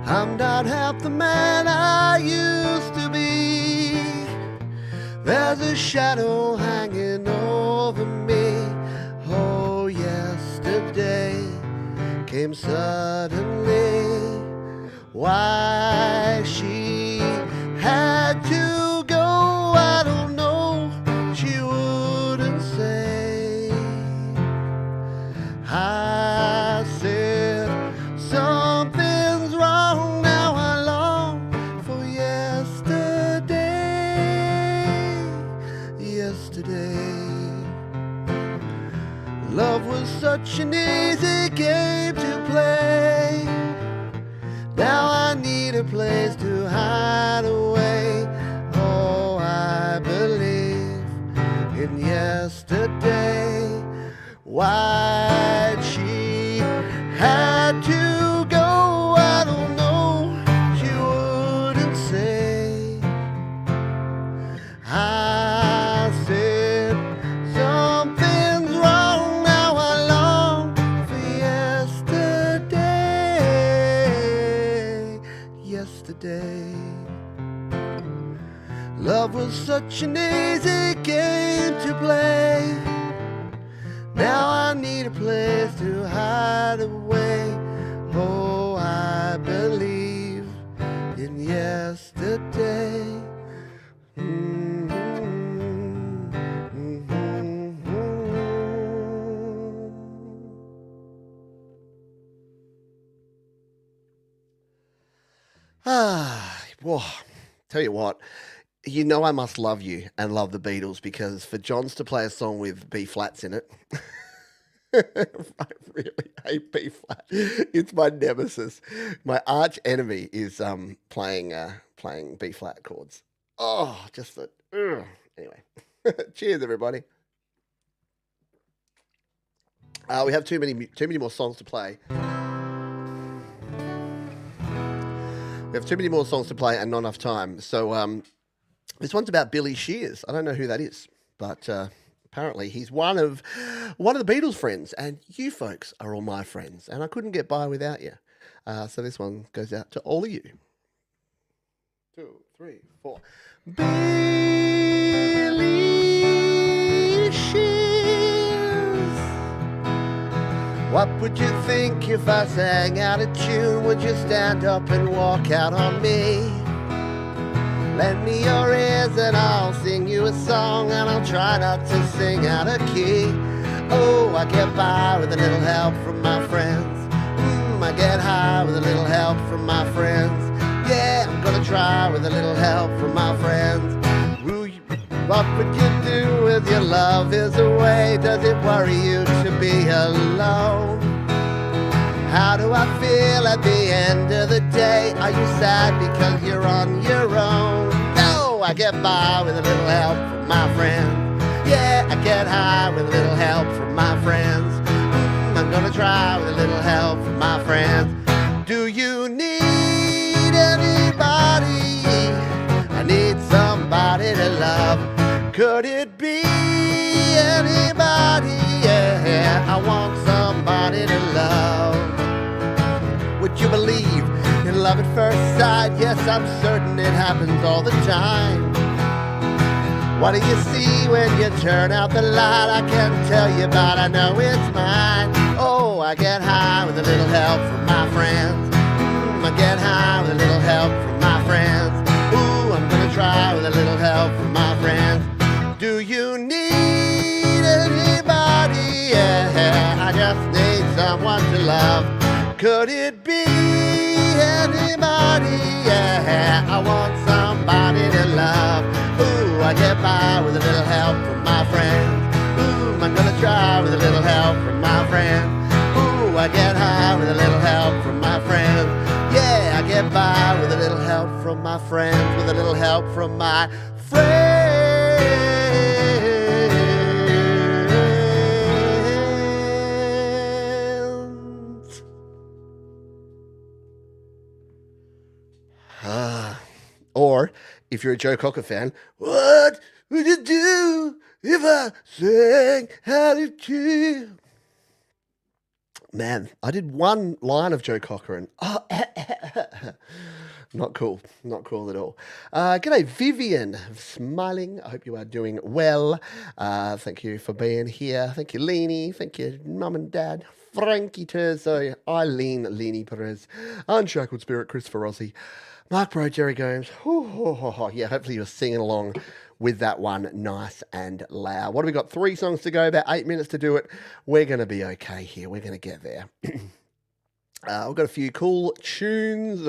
I'm not half the man I used to be. There's a shadow hanging over me. Oh, yesterday came suddenly. Why she had to go, I don't know. She wouldn't say. I said something's wrong. Now I long for yesterday. Yesterday, love was such an easy game to play. Now I need a place to hide away. Oh, I believe in yesterday. Why'd she had to go, I don't know. She wouldn't say. I said something's wrong. Now I long for yesterday. Yesterday, love was such an easy game to play. Now I need a place to hide away. Oh, I believe in yesterday. Whoa. Tell you what, you know I must love you and love the Beatles, because for Johns to play a song with B flats in it, I really hate B flat. It's my nemesis. My arch enemy is playing B flat chords. Oh, just that. Anyway, cheers everybody. We have too many more songs to play. We have too many more songs to play and not enough time. So this one's about Billy Shears. I don't know who that is, but apparently he's one of the Beatles' friends, and you folks are all my friends, and I couldn't get by without you. So this one goes out to all of you. 2, 3, 4. Billy Shears. What would you think if I sang out of tune? Would you stand up and walk out on me? Lend me your ears and I'll sing you a song, and I'll try not to sing out of key. Oh, I get by with a little help from my friends. I get high with a little help from my friends. Yeah, I'm gonna try with a little help from my friends. What would you do if your love is away? Does it worry you to be alone? How do I feel at the end of the day? Are you sad because you're on your own? No, I get by with a little help from my friends. Yeah, I get high with a little help from my friends. I'm gonna try with a little help from my friends. Do you need Could it be anybody? Yeah, I want somebody to love. Would you believe in love at first sight? Yes, I'm certain it happens all the time. What do you see when you turn out the light? I can't tell you, but I know it's mine. Oh, I get high with a little help from my friends. I get high with a little help from my friends. Ooh, I'm gonna try with a little help from my friends. Do you need anybody? Yeah, I just need someone to love. Could it be anybody? Yeah, I want somebody to love. Ooh, I get by with a little help from my friends. Ooh, I'm gonna try with a little help from my friends. Ooh, I get high with a little help from my friends. Yeah, I get by with a little help from my friends, with a little help from my friends. Or, if you're a Joe Cocker fan, what would you do if I sang how to do? Man, I did one line of Joe Cocker and not cool at all. G'day, Vivian, smiling. I hope you are doing well. Thank you for being here. Thank you, Leanie. Thank you, Mum and Dad. Frankie Terzo, Eileen, Leanie Perez, Unshackled Spirit, Christopher Rossi, Mark Bro, Jerry Gomes. Yeah, hopefully you're singing along with that one nice and loud. What have we got? 3 songs to go, about 8 minutes to do it. We're going to be okay here. We're going to get there. We've got a few cool tunes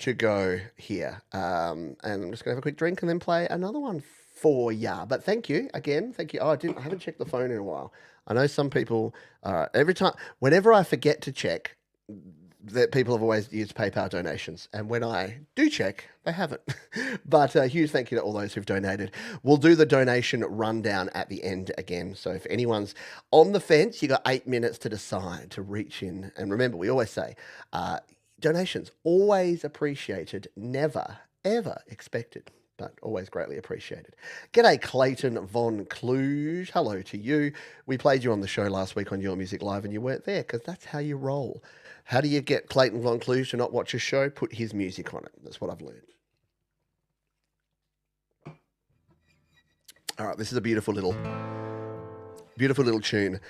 to go here. And I'm just going to have a quick drink and then play another one for ya. But thank you again. Thank you. Oh, I haven't checked the phone in a while. I know some people, whenever I forget to check, that people have always used PayPal donations, and when I do check, they haven't. But huge thank you to all those who've donated. We'll do the donation rundown at the end again. So if anyone's on the fence, you got 8 minutes to decide to reach in. And remember, we always say, donations always appreciated, never ever expected, but always greatly appreciated. G'day, Clayton Von Kluge. Hello to you. We played you on the show last week on Your Music Live, and you weren't there because that's how you roll. How do you get Clayton Von Kluge to not watch a show? Put his music on it. That's what I've learned. All right, this is a beautiful little tune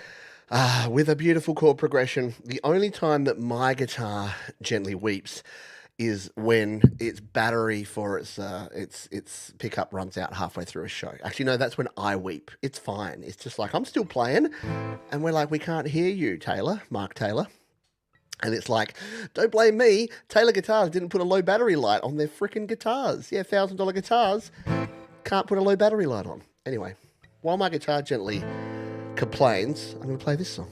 with a beautiful chord progression. The only time that my guitar gently weeps is when its battery for its pickup runs out halfway through a show. Actually, no, that's when I weep. It's fine. It's just like, I'm still playing, and we're like, we can't hear you, Mark Taylor. And it's like, don't blame me. Taylor Guitars didn't put a low battery light on their freaking guitars. Yeah, $1,000 guitars can't put a low battery light on. Anyway, while my guitar gently complains, I'm going to play this song.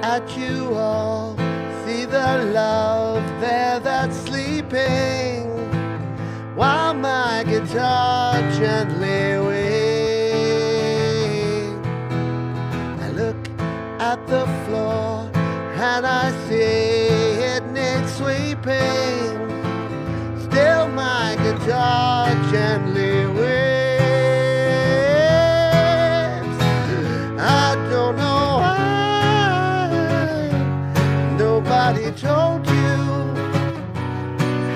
At you all, see the love there that's sleeping, while my guitar gently weeps. I look at the floor and I see it needs sweeping, still my guitar gently weeps. I don't know why nobody told you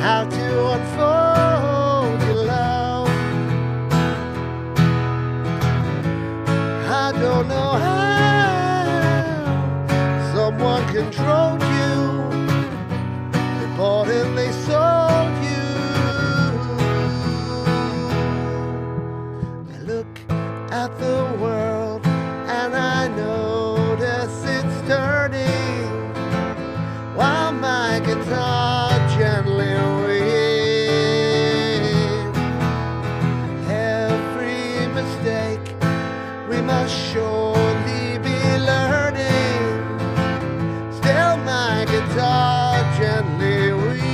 how to unfold your love. I don't know how someone controlled you, they bought and they sold you. I look at the world and I notice it's turning, while my guitar gently weeps. Every mistake we must surely be learning, still my guitar gently weeps.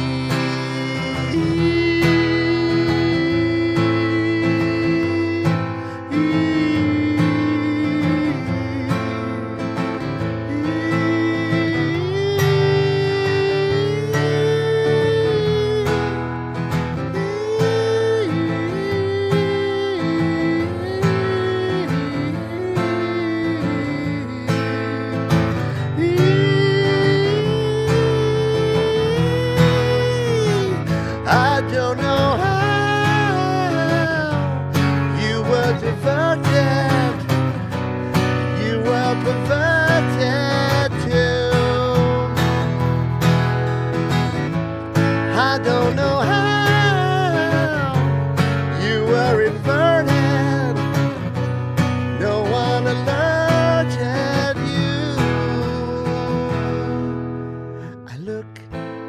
I don't know how you were inverted. No one alerted you. I look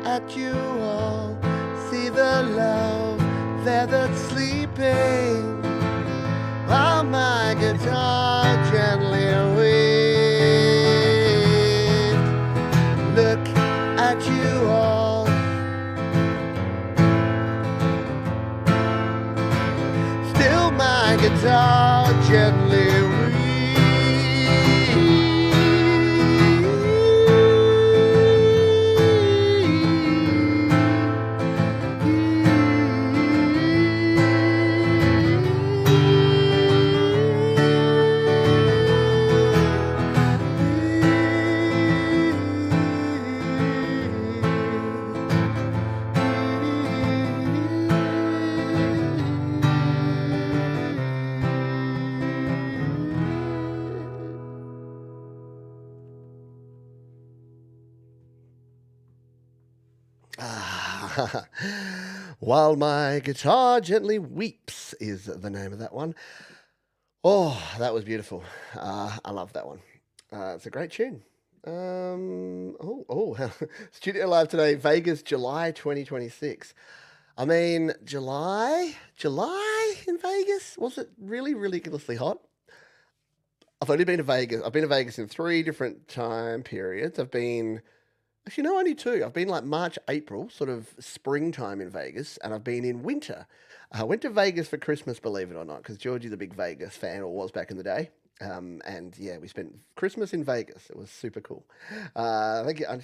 at you all, see the love there that's sleeping, while my guitar gently weeps. Look at you all, still my guitar gently While my guitar gently weeps is the name of that one. Oh, that was beautiful. I love that one. It's a great tune. Studio Live today, Vegas, July 2026. I mean, July in Vegas? Was it really ridiculously hot? I've only been to Vegas. I've been to Vegas in 3 different time periods. Actually, no, only 2. I've been like March, April, sort of springtime in Vegas, and I've been in winter. I went to Vegas for Christmas, believe it or not, because Georgie's a big Vegas fan, or was back in the day. And yeah, we spent Christmas in Vegas. It was super cool.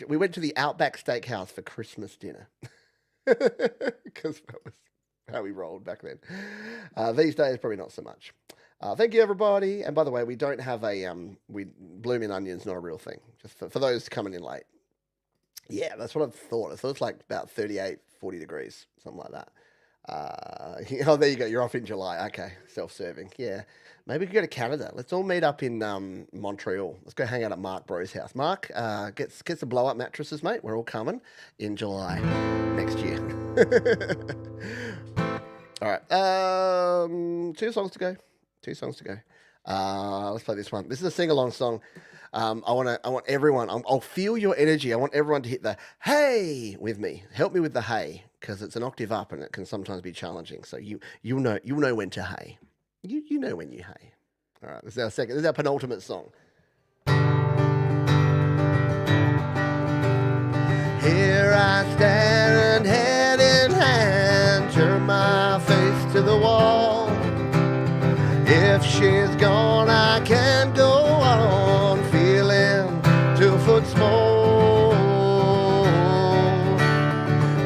We went to the Outback Steakhouse for Christmas dinner, because that was how we rolled back then. These days, probably not so much. Thank you, everybody. And by the way, we don't have blooming onions, not a real thing. Just for those coming in late. Yeah, that's what I thought. I thought it's like about 38, 40 degrees, something like that. Oh, there you go. You're off in July. Okay, self-serving. Yeah, maybe we could go to Canada. Let's all meet up in Montreal. Let's go hang out at Mark Bro's house. Mark, get some blow-up mattresses, mate. We're all coming in July next year. All right, 2 songs to go. Let's play this one. This is a sing-along song. I want everyone. I'll feel your energy. I want everyone to hit the hey with me. Help me with the hey, because it's an octave up and it can sometimes be challenging. So you'll know when to hey. You know when you hey. All right. This is our second. This is our penultimate song. Here I stand, head in hand, turn my face to the wall. If she's gone, I can't go on, feeling 2 foot small.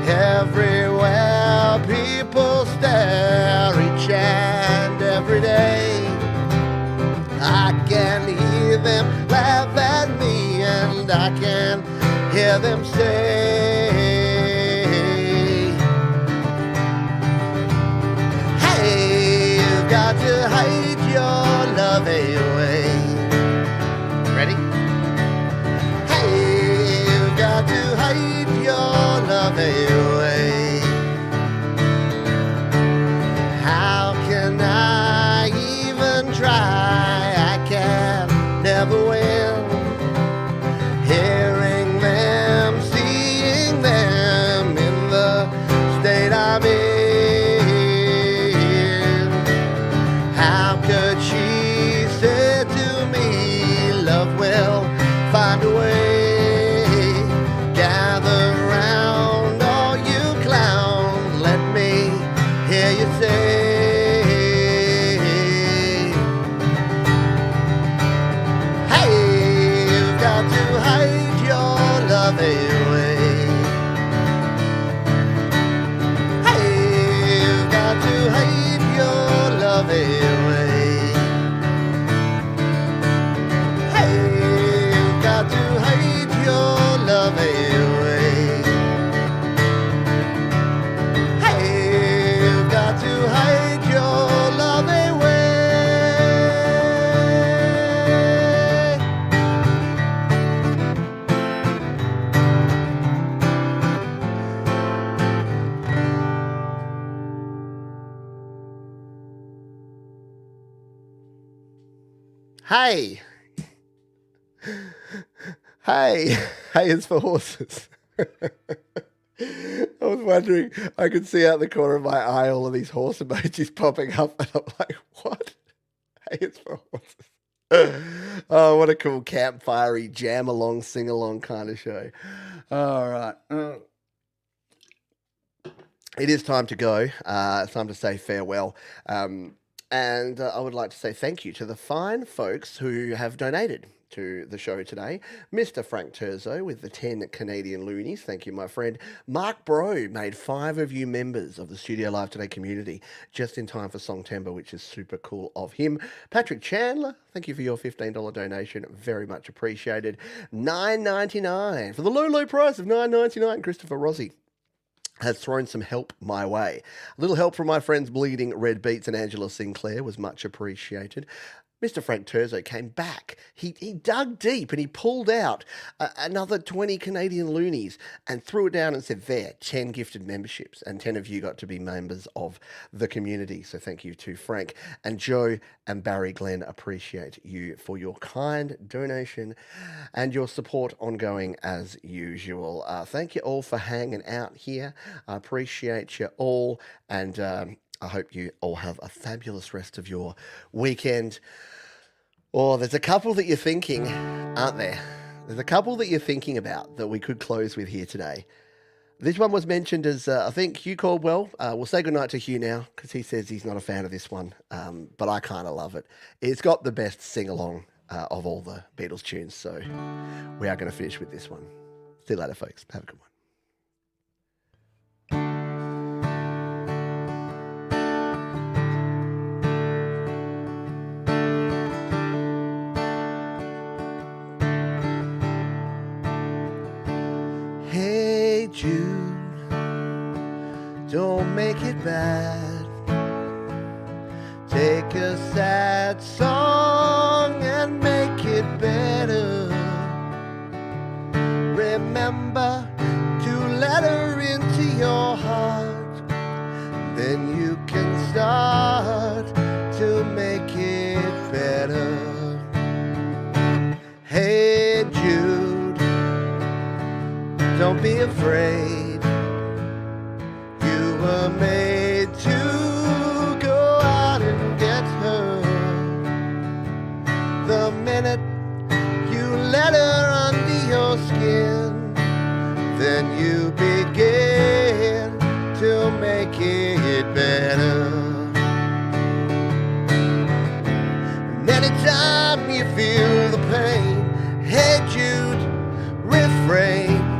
Everywhere people stare, each and every day. I can hear them laugh at me, and I can hear them say, hey, you've got to hide your love away. Ready? Hey, you've got to hide your love away. How can I even try? I can never win. Hearing them, seeing Hey. Hey. Hey is for horses. I was wondering, I could see out the corner of my eye all of these horse emojis popping up, and I'm like, what? Hey, it's for horses. Oh, what a cool campfire-y, jam-along, sing-along kind of show. All right. It is time to go. It's time to say farewell. And I would like to say thank you to the fine folks who have donated to the show today. Mr. Frank Terzo with the 10 Canadian loonies. Thank you, my friend. Mark Bro made 5 of you members of the Studio Live Today community just in time for Songtember, which is super cool of him. Patrick Chandler, thank you for your $15 donation. Very much appreciated. $9.99 for the low, low price of $9.99. Christopher Rossi has thrown some help my way. A little help from my friends Bleeding Red Beats and Angela Sinclair was much appreciated. Mr. Frank Terzo came back. He dug deep and he pulled out another 20 Canadian loonies and threw it down and said, there, 10 gifted memberships. And 10 of you got to be members of the community. So thank you to Frank and Joe and Barry Glenn. Appreciate you for your kind donation and your support ongoing as usual. Thank you all for hanging out here. I appreciate you all. And I hope you all have a fabulous rest of your weekend. Oh, there's a couple that you're thinking, aren't there? There's a couple that you're thinking about that we could close with here today. This one was mentioned as, I think, Hugh Caldwell. We'll say goodnight to Hugh now because he says he's not a fan of this one, but I kind of love it. It's got the best sing-along of all the Beatles tunes, so we are going to finish with this one. See you later, folks. Have a good one. Hey Jude, don't make it bad. Take a sad song and make it better. Remember to let her into your heart. Then you can start to make it better. Hey Jude, don't be afraid. You were made to go out and get her. The minute you let her under your skin, then you begin to make it better. And anytime you feel the pain, hey Jude, refrain.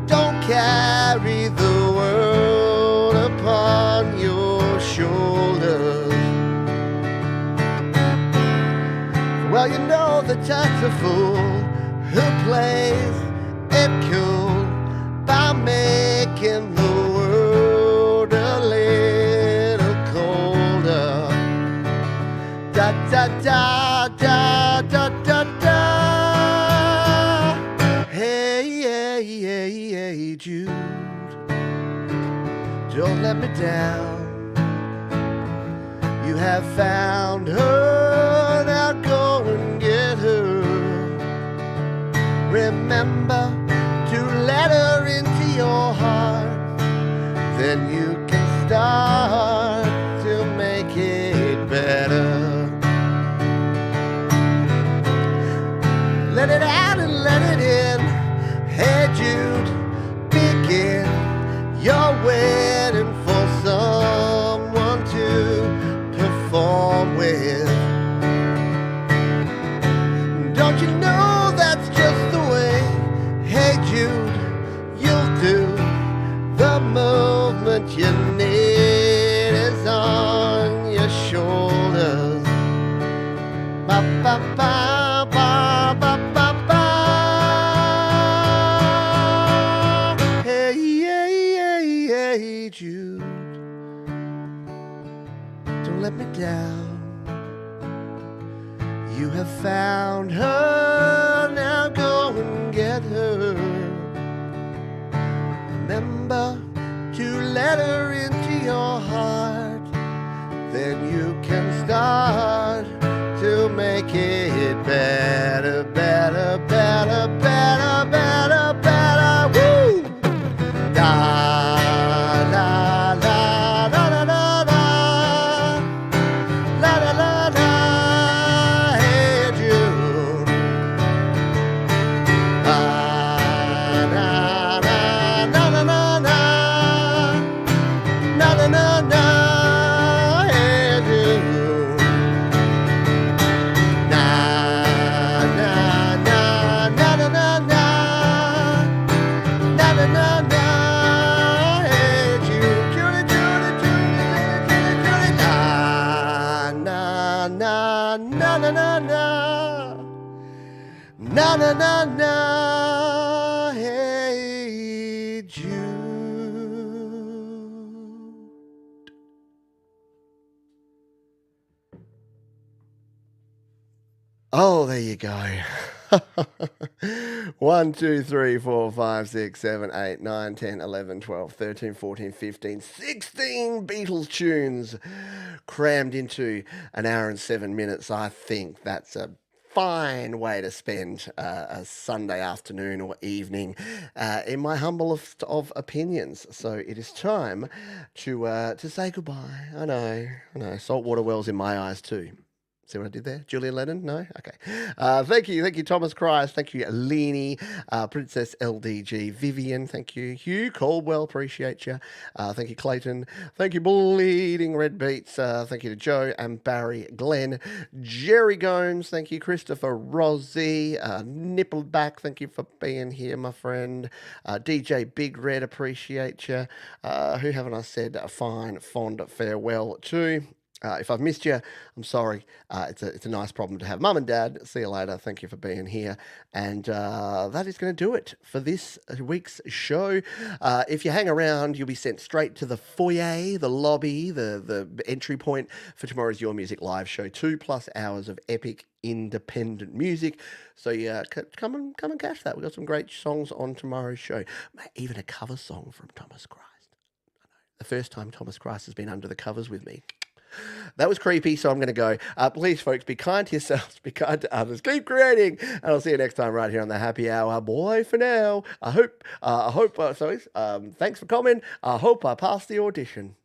Don't carry the world upon your shoulders. Well, you know the time's a fool who plays it cool by making the world a little colder. Da da da da da da da. Hey Jude, don't let me down. You have found her, now go and get her. Remember to let her into your heart. Then you can start to make it better. Let it out and let it in. Hey Jude, begin. You're waiting for someone to perform with. Don't you know that's just the way? Hey Jude, you'll do. The movement you need is on your shoulders. Ba ba ba ba ba ba ba. Hey Jude, don't let me down. You have found her, now go and get her. Remember to let her into your heart. Then you can start to make it la la la la la la la la la la. Hey Jude. Na na na na na na na na na. Hey Jude. Na na na na na na na na na na na. Hey Jude, Judy, Judy, Judy, Judy, Judy. Na na na na na na na na na na na. Hey Jude. Oh, there you go. 1, 2, 3, 4, 5, 6, 7, 8, 9, 10, 11, 12, 13, 14, 15, 16 Beatles tunes crammed into an hour and 7 minutes. I think that's a fine way to spend a Sunday afternoon or evening, in my humblest of opinions. So it is time to say goodbye. I know. Saltwater wells in my eyes too. See what I did there? Julian Lennon? No? Okay. Thank you, Thomas Christ. Thank you, Leanie, Princess LDG, Vivian. Thank you, Hugh Caldwell. Appreciate you. Thank you, Clayton. Thank you, Bleeding Red Beats. Thank you to Joe and Barry, Glenn, Jerry Gomes. Thank you, Christopher Rossi, Nippleback. Thank you for being here, my friend. DJ Big Red. Appreciate you. Who haven't I said a fine, fond farewell to? If I've missed you, I'm sorry. It's a nice problem to have. Mum and Dad, see you later. Thank you for being here. And that is going to do it for this week's show. If you hang around, you'll be sent straight to the foyer, the lobby, the entry point for tomorrow's Your Music Live show. 2+ hours of epic independent music. So yeah, come and catch that. We've got some great songs on tomorrow's show. Even a cover song from Thomas Christ. I know. The first time Thomas Christ has been under the covers with me. That was creepy, so I'm going to go. Please, folks, be kind to yourselves, be kind to others, keep creating, and I'll see you next time right here on the Happy Hour. Bye for now. Thanks for coming. I hope I passed the audition.